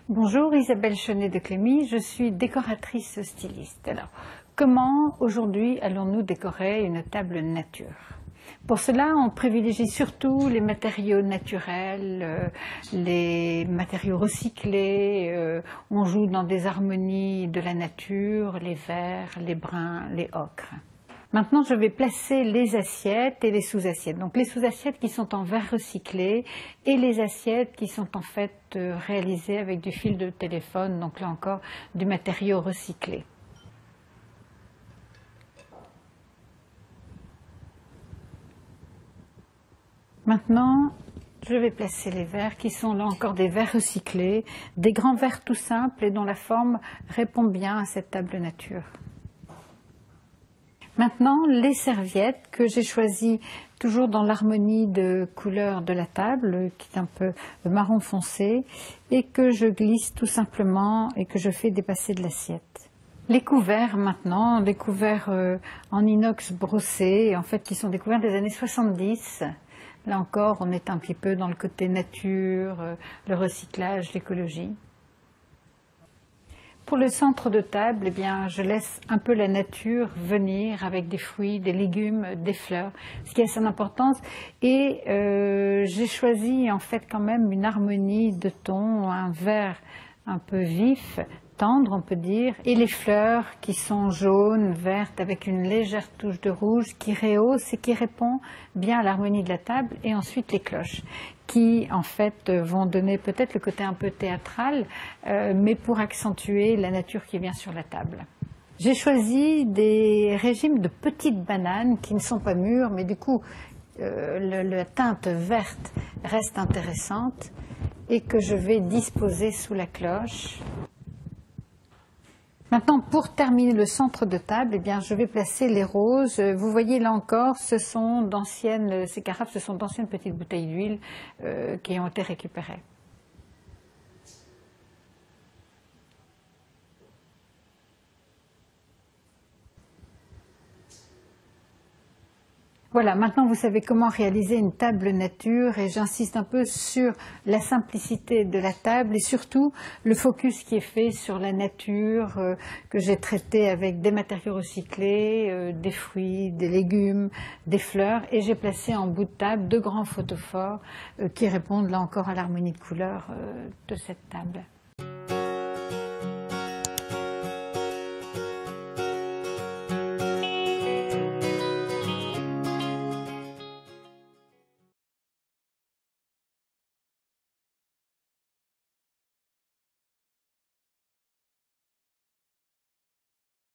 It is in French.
Bonjour, Isabelle Chenet de Clémy, je suis décoratrice styliste. Alors, comment aujourd'hui allons-nous décorer une table nature? Pour cela, on privilégie surtout les matériaux naturels, les matériaux recyclés, on joue dans des harmonies de la nature, les verts, les bruns, les ocres. Maintenant, je vais placer les assiettes et les sous-assiettes. Donc les sous-assiettes qui sont en verre recyclé et les assiettes qui sont en fait réalisées avec du fil de téléphone, donc là encore du matériau recyclé. Maintenant, je vais placer les verres qui sont là encore des verres recyclés, des grands verres tout simples et dont la forme répond bien à cette table nature. Maintenant, les serviettes que j'ai choisies toujours dans l'harmonie de couleurs de la table, qui est un peu marron foncé, et que je glisse tout simplement et que je fais dépasser de l'assiette. Les couverts maintenant, des couverts en inox brossé, en fait qui sont des couverts des années 70. Là encore, on est un petit peu dans le côté nature, le recyclage, l'écologie. Pour le centre de table, eh bien, je laisse un peu la nature venir avec des fruits, des légumes, des fleurs, ce qui a son importance. Et j'ai choisi en fait quand même une harmonie de tons, un vert un peu vif, tendre on peut dire, et les fleurs qui sont jaunes, vertes, avec une légère touche de rouge qui rehausse et qui répond bien à l'harmonie de la table, et ensuite les cloches qui en fait vont donner peut-être le côté un peu théâtral, mais pour accentuer la nature qui vient sur la table. J'ai choisi des régimes de petites bananes qui ne sont pas mûres, mais du coup la teinte verte reste intéressante et que je vais disposer sous la cloche. Maintenant, pour terminer le centre de table, eh bien, je vais placer les roses. Vous voyez là encore, ces carafes, ce sont d'anciennes petites bouteilles d'huile qui ont été récupérées. Voilà, maintenant vous savez comment réaliser une table nature et j'insiste un peu sur la simplicité de la table et surtout le focus qui est fait sur la nature que j'ai traité avec des matériaux recyclés, des fruits, des légumes, des fleurs et j'ai placé en bout de table deux grands photophores qui répondent là encore à l'harmonie de couleurs de cette table.